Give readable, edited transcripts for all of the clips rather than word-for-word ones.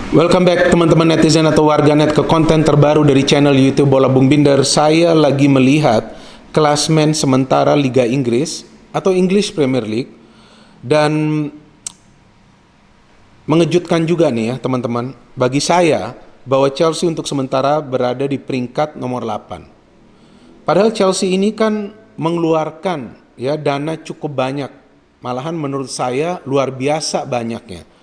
Welcome back teman-teman netizen atau warganet ke konten terbaru dari channel YouTube Bola Bung Binder. Saya lagi melihat klasmen sementara Liga Inggris atau English Premier League, dan mengejutkan juga nih ya teman-teman bagi saya bahwa Chelsea untuk sementara berada di peringkat nomor 8. Padahal Chelsea ini kan mengeluarkan ya dana cukup banyak, malahan menurut saya luar biasa banyaknya.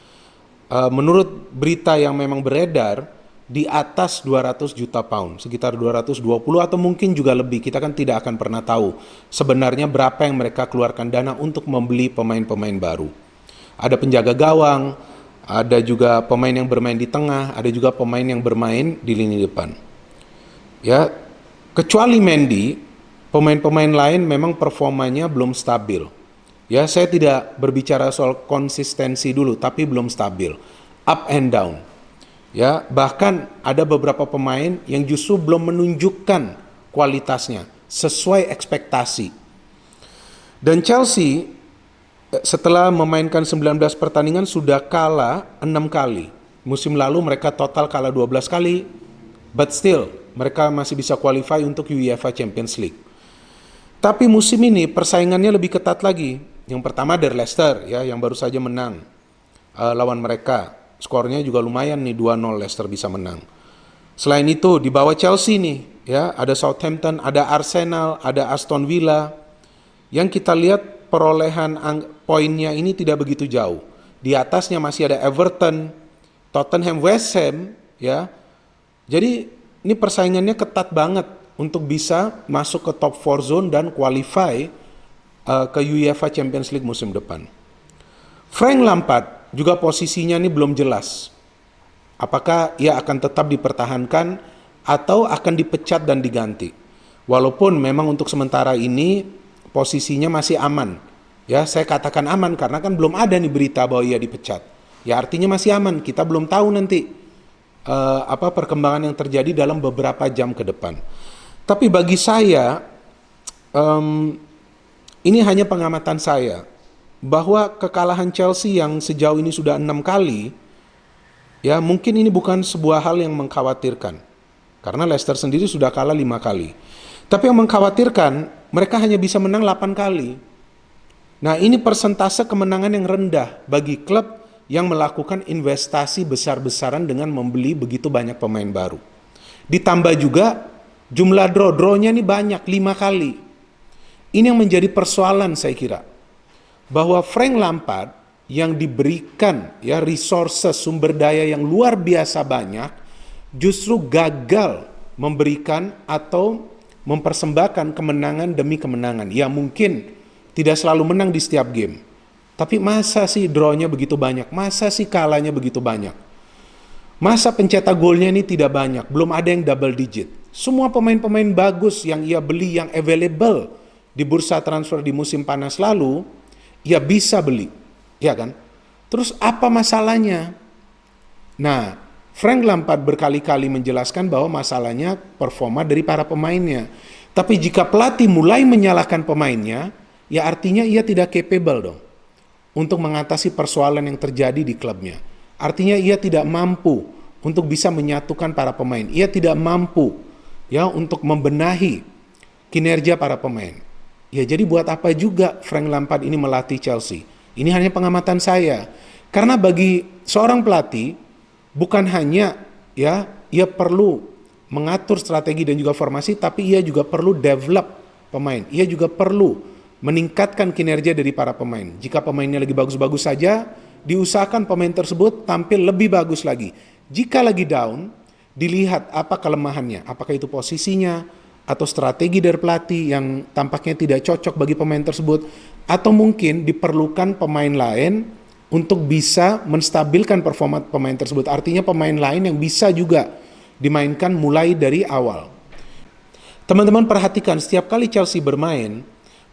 Menurut berita yang memang beredar, di atas 200 juta pound, sekitar 220 atau mungkin juga lebih. Kita kan tidak akan pernah tahu sebenarnya berapa yang mereka keluarkan dana untuk membeli pemain-pemain baru. Ada penjaga gawang, ada juga pemain yang bermain di tengah, ada juga pemain yang bermain di lini depan. Ya, kecuali Mendy, pemain-pemain lain memang performanya belum stabil. Ya, saya tidak berbicara soal konsistensi dulu, tapi belum stabil, up and down. Ya, bahkan ada beberapa pemain yang justru belum menunjukkan kualitasnya sesuai ekspektasi. Dan Chelsea setelah memainkan 19 pertandingan sudah kalah 6 kali. Musim lalu mereka total kalah 12 kali, but still mereka masih bisa qualify untuk UEFA Champions League. Tapi musim ini persaingannya lebih ketat lagi. Yang pertama dari Leicester ya, yang baru saja menang lawan mereka. Skornya juga lumayan nih, 2-0 Leicester bisa menang. Selain itu di bawah Chelsea nih ya, ada Southampton, ada Arsenal, ada Aston Villa. Yang kita lihat perolehan poinnya ini tidak begitu jauh. Di atasnya masih ada Everton, Tottenham, West Ham ya. Jadi ini persaingannya ketat banget untuk bisa masuk ke top 4 zone dan qualify ke UEFA Champions League musim depan. Frank Lampard juga posisinya ini belum jelas. Apakah ia akan tetap dipertahankan atau akan dipecat dan diganti. Walaupun memang untuk sementara ini posisinya masih aman. Ya, saya katakan aman karena kan belum ada nih berita bahwa ia dipecat. Ya, artinya masih aman. Kita belum tahu nanti apa perkembangan yang terjadi dalam beberapa jam ke depan. Tapi bagi saya ini hanya pengamatan saya, bahwa kekalahan Chelsea yang sejauh ini sudah 6 kali, ya mungkin ini bukan sebuah hal yang mengkhawatirkan. Karena Leicester sendiri sudah kalah 5 kali. Tapi yang mengkhawatirkan, mereka hanya bisa menang 8 kali. Nah, ini persentase kemenangan yang rendah bagi klub yang melakukan investasi besar-besaran dengan membeli begitu banyak pemain baru. Ditambah juga jumlah draw-nya ini banyak, 5 kali. Ini yang menjadi persoalan saya kira. Bahwa Frank Lampard yang diberikan ya resources, sumber daya yang luar biasa banyak, justru gagal memberikan atau mempersembahkan kemenangan demi kemenangan. Ya mungkin tidak selalu menang di setiap game. Tapi masa sih draw-nya begitu banyak? Masa sih kalahnya begitu banyak? Masa pencetak golnya ini tidak banyak? Belum ada yang double digit. Semua pemain-pemain bagus yang ia beli, yang available di bursa transfer di musim panas lalu, ya bisa beli, ya kan? Terus apa masalahnya? Nah, Frank Lampard berkali-kali menjelaskan bahwa masalahnya performa dari para pemainnya. Tapi jika pelatih mulai menyalahkan pemainnya, ya artinya ia tidak capable dong untuk mengatasi persoalan yang terjadi di klubnya. Artinya ia tidak mampu untuk bisa menyatukan para pemain. Ia tidak mampu ya untuk membenahi kinerja para pemain. Ya jadi buat apa juga Frank Lampard ini melatih Chelsea? Ini hanya pengamatan saya. Karena bagi seorang pelatih bukan hanya ya ia perlu mengatur strategi dan juga formasi, tapi ia juga perlu develop pemain. Ia juga perlu meningkatkan kinerja dari para pemain. Jika pemainnya lagi bagus-bagus saja, diusahakan pemain tersebut tampil lebih bagus lagi. Jika lagi down, dilihat apa kelemahannya, apakah itu posisinya, atau strategi dari pelatih yang tampaknya tidak cocok bagi pemain tersebut, atau mungkin diperlukan pemain lain untuk bisa menstabilkan performa pemain tersebut. Artinya pemain lain yang bisa juga dimainkan mulai dari awal. Teman-teman perhatikan, setiap kali Chelsea bermain,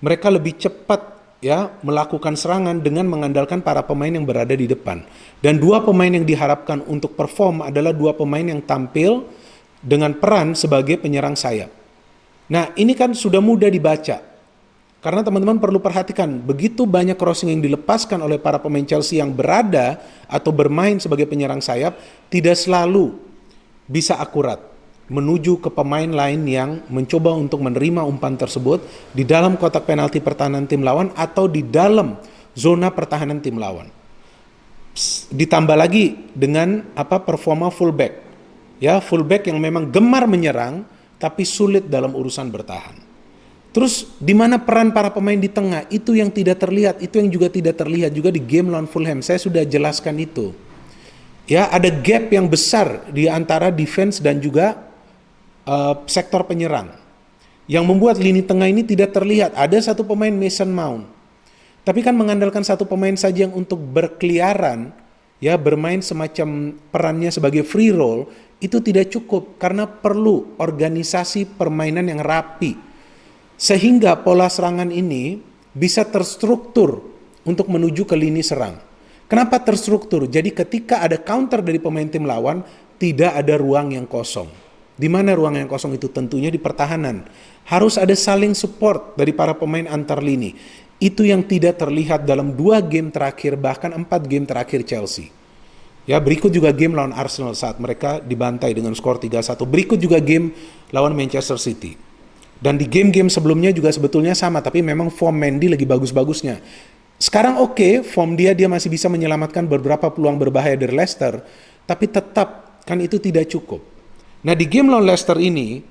mereka lebih cepat ya melakukan serangan dengan mengandalkan para pemain yang berada di depan. Dan dua pemain yang diharapkan untuk perform adalah dua pemain yang tampil dengan peran sebagai penyerang sayap. Nah, ini kan sudah mudah dibaca. Karena teman-teman perlu perhatikan, begitu banyak crossing yang dilepaskan oleh para pemain Chelsea yang berada atau bermain sebagai penyerang sayap, tidak selalu bisa akurat menuju ke pemain lain yang mencoba untuk menerima umpan tersebut di dalam kotak penalti pertahanan tim lawan atau di dalam zona pertahanan tim lawan. Ditambah lagi dengan performa fullback. Ya, fullback yang memang gemar menyerang tapi sulit dalam urusan bertahan. Terus di mana peran para pemain di tengah? Itu yang tidak terlihat, itu yang juga tidak terlihat juga di game lawan Fulham. Saya sudah jelaskan itu. Ya, ada gap yang besar di antara defense dan juga sektor penyerang. Yang membuat lini tengah ini tidak terlihat. Ada satu pemain Mason Mount. Tapi kan mengandalkan satu pemain saja yang untuk berkeliaran, ya bermain semacam perannya sebagai free roll, itu tidak cukup karena perlu organisasi permainan yang rapi. Sehingga pola serangan ini bisa terstruktur untuk menuju ke lini serang. Kenapa terstruktur? Jadi ketika ada counter dari pemain tim lawan, tidak ada ruang yang kosong. Di mana ruang yang kosong itu? Tentunya di pertahanan. Harus ada saling support dari para pemain antar lini. Itu yang tidak terlihat dalam 2 game terakhir, bahkan 4 game terakhir Chelsea. Ya, berikut juga game lawan Arsenal saat mereka dibantai dengan skor 3-1. Berikut juga game lawan Manchester City. Dan di game-game sebelumnya juga sebetulnya sama, tapi memang form Mendy lagi bagus-bagusnya. Sekarang form dia masih bisa menyelamatkan beberapa peluang berbahaya dari Leicester, tapi tetap kan itu tidak cukup. Nah, di game lawan Leicester ini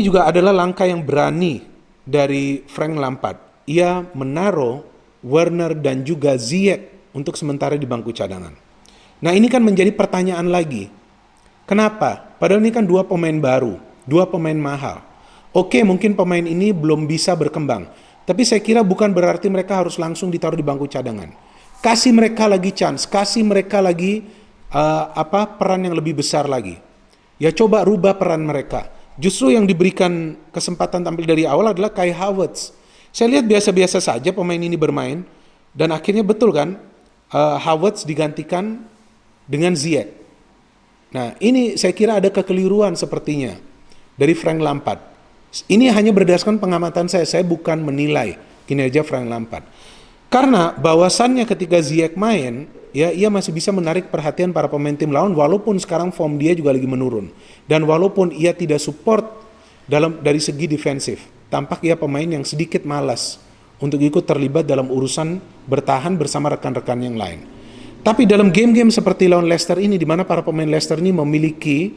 juga adalah langkah yang berani dari Frank Lampard. Ia menaruh Werner dan juga Ziyech untuk sementara di bangku cadangan. Nah, ini kan menjadi pertanyaan lagi. Kenapa? Padahal ini kan 2 pemain baru, 2 pemain mahal. Mungkin pemain ini belum bisa berkembang, tapi saya kira bukan berarti mereka harus langsung ditaruh di bangku cadangan. Kasih mereka lagi chance, kasih mereka lagi peran yang lebih besar lagi. Ya, coba rubah peran mereka. Justru yang diberikan kesempatan tampil dari awal adalah Kai Havertz. Saya lihat biasa-biasa saja pemain ini bermain, dan akhirnya betul kan, Havertz digantikan dengan Ziyech. Nah, ini saya kira ada kekeliruan sepertinya dari Frank Lampard. Ini hanya berdasarkan pengamatan saya bukan menilai kinerja Frank Lampard. Karena bahwasannya ketika Ziyech main, ya ia masih bisa menarik perhatian para pemain tim lawan walaupun sekarang form dia juga lagi menurun. Dan walaupun ia tidak support dari segi defensif, tampak ia pemain yang sedikit malas untuk ikut terlibat dalam urusan bertahan bersama rekan-rekan yang lain. Tapi dalam game-game seperti lawan Leicester ini, di mana para pemain Leicester ini memiliki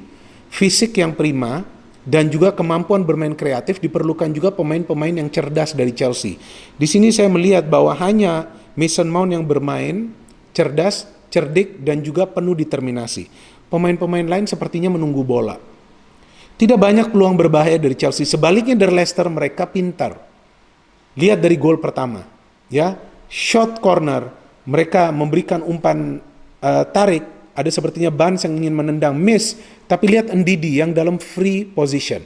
fisik yang prima, dan juga kemampuan bermain kreatif, diperlukan juga pemain-pemain yang cerdas dari Chelsea. Di sini saya melihat bahwa hanya Mason Mount yang bermain cerdas, cerdik, dan juga penuh determinasi. Pemain-pemain lain sepertinya menunggu bola. Tidak banyak peluang berbahaya dari Chelsea. Sebaliknya dari Leicester, mereka pintar. Lihat dari gol pertama, ya, shot corner, mereka memberikan umpan tarik. Ada sepertinya Barnes yang ingin menendang, miss. Tapi lihat Ndidi yang dalam free position.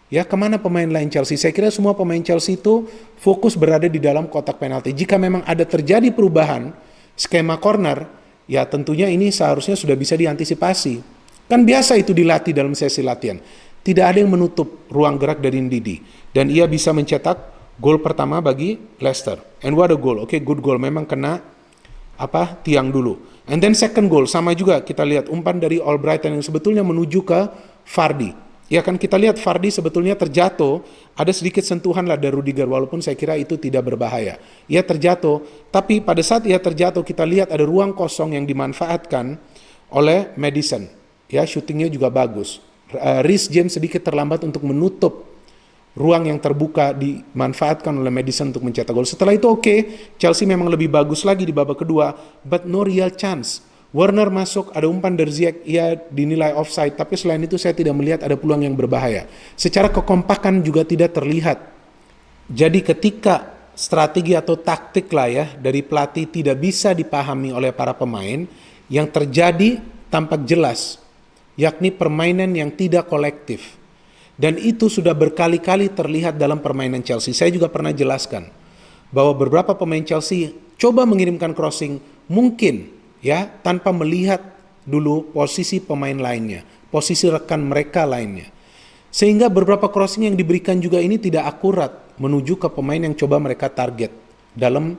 Ya, kemana pemain lain Chelsea? Saya kira semua pemain Chelsea itu fokus berada di dalam kotak penalti. Jika memang ada terjadi perubahan skema corner, ya tentunya ini seharusnya sudah bisa diantisipasi. Kan biasa itu dilatih dalam sesi latihan. Tidak ada yang menutup ruang gerak dari Ndidi. Dan ia bisa mencetak gol pertama bagi Leicester. And what a goal. Good goal. Memang kena tiang dulu. And then second goal, sama juga kita lihat umpan dari Albrighton yang sebetulnya menuju ke Vardy. Ya kan, kita lihat Vardy sebetulnya terjatuh, ada sedikit sentuhan lah dari Rudiger, walaupun saya kira itu tidak berbahaya. Ia terjatuh, tapi pada saat ia terjatuh kita lihat ada ruang kosong yang dimanfaatkan oleh Maddison. Ya, syutingnya juga bagus. Reece James sedikit terlambat untuk menutup ruang yang terbuka, dimanfaatkan oleh Maddison untuk mencetak gol. Setelah itu Chelsea memang lebih bagus lagi di babak kedua, but no real chance. Werner masuk, ada umpan dari Ziyech, ia dinilai offside, tapi selain itu saya tidak melihat ada peluang yang berbahaya. Secara kekompakan juga tidak terlihat. Jadi ketika strategi atau taktik lah ya dari pelatih tidak bisa dipahami oleh para pemain, yang terjadi tampak jelas, yakni permainan yang tidak kolektif. Dan itu sudah berkali-kali terlihat dalam permainan Chelsea. Saya juga pernah jelaskan bahwa beberapa pemain Chelsea coba mengirimkan crossing mungkin ya tanpa melihat dulu posisi pemain lainnya, posisi rekan mereka lainnya. Sehingga beberapa crossing yang diberikan juga ini tidak akurat menuju ke pemain yang coba mereka target. Dalam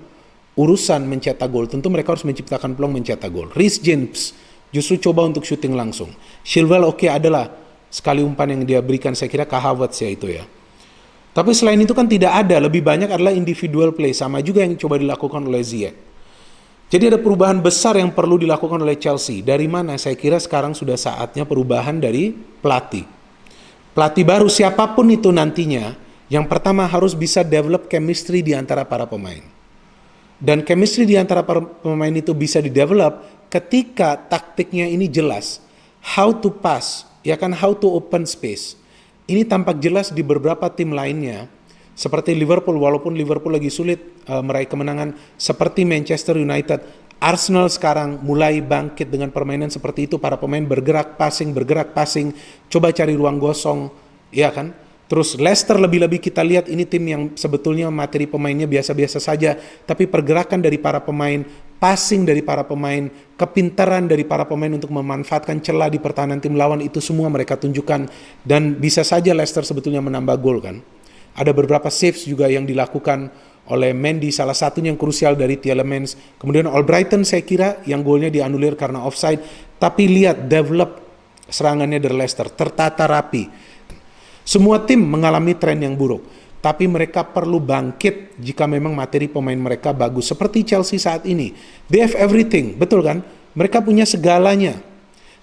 urusan mencetak gol, tentu mereka harus menciptakan peluang mencetak gol. Reece James justru coba untuk syuting langsung. Chilwell adalah sekali umpan yang dia berikan, saya kira ke Havertz ya itu ya. Tapi selain itu kan tidak ada, lebih banyak adalah individual play, sama juga yang coba dilakukan oleh Ziyech. Jadi ada perubahan besar yang perlu dilakukan oleh Chelsea. Dari mana? Saya kira sekarang sudah saatnya perubahan dari pelatih. Pelatih baru siapapun itu nantinya, yang pertama harus bisa develop chemistry di antara para pemain. Dan chemistry di antara para pemain itu bisa didevelop ketika taktiknya ini jelas. How to pass, ya kan, how to open space. Ini tampak jelas di beberapa tim lainnya, seperti Liverpool, walaupun Liverpool lagi sulit meraih kemenangan, seperti Manchester United, Arsenal sekarang mulai bangkit dengan permainan seperti itu, para pemain bergerak passing, coba cari ruang gosong, ya kan? Terus Leicester lebih-lebih kita lihat ini tim yang sebetulnya materi pemainnya biasa-biasa saja, tapi pergerakan dari para pemain, passing dari para pemain, kepintaran dari para pemain untuk memanfaatkan celah di pertahanan tim lawan, itu semua mereka tunjukkan, dan bisa saja Leicester sebetulnya menambah gol kan. Ada beberapa saves juga yang dilakukan oleh Mendy, salah satunya yang krusial dari Tielemans. Kemudian Albrighton saya kira yang golnya dianulir karena offside, tapi lihat develop serangannya dari Leicester, tertata rapi. Semua tim mengalami tren yang buruk, tapi mereka perlu bangkit jika memang materi pemain mereka bagus. Seperti Chelsea saat ini, they have everything, betul kan? Mereka punya segalanya.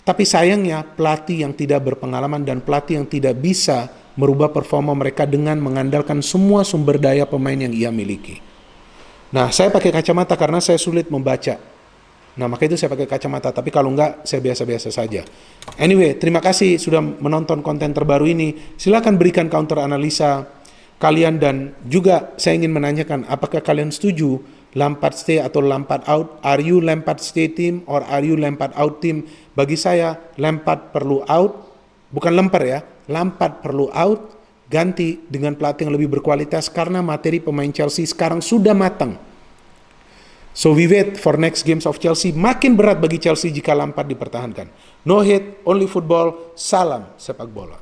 Tapi sayangnya pelatih yang tidak berpengalaman dan pelatih yang tidak bisa merubah performa mereka dengan mengandalkan semua sumber daya pemain yang ia miliki. Nah, saya pakai kacamata karena saya sulit membaca. Nah, maka itu saya pakai kacamata, tapi kalau enggak, saya biasa-biasa saja. Anyway, terima kasih sudah menonton konten terbaru ini. Silakan berikan counter analisa kalian, dan juga saya ingin menanyakan, apakah kalian setuju Lampard stay atau Lampard out? Are you Lampard stay team or are you Lampard out team? Bagi saya, Lampard perlu out, bukan Lampard ya, Lampard perlu out, ganti dengan pelatih yang lebih berkualitas karena materi pemain Chelsea sekarang sudah matang. So we wait for next games of Chelsea. Makin berat bagi Chelsea jika Lampard dipertahankan. No hate, only football. Salam sepak bola.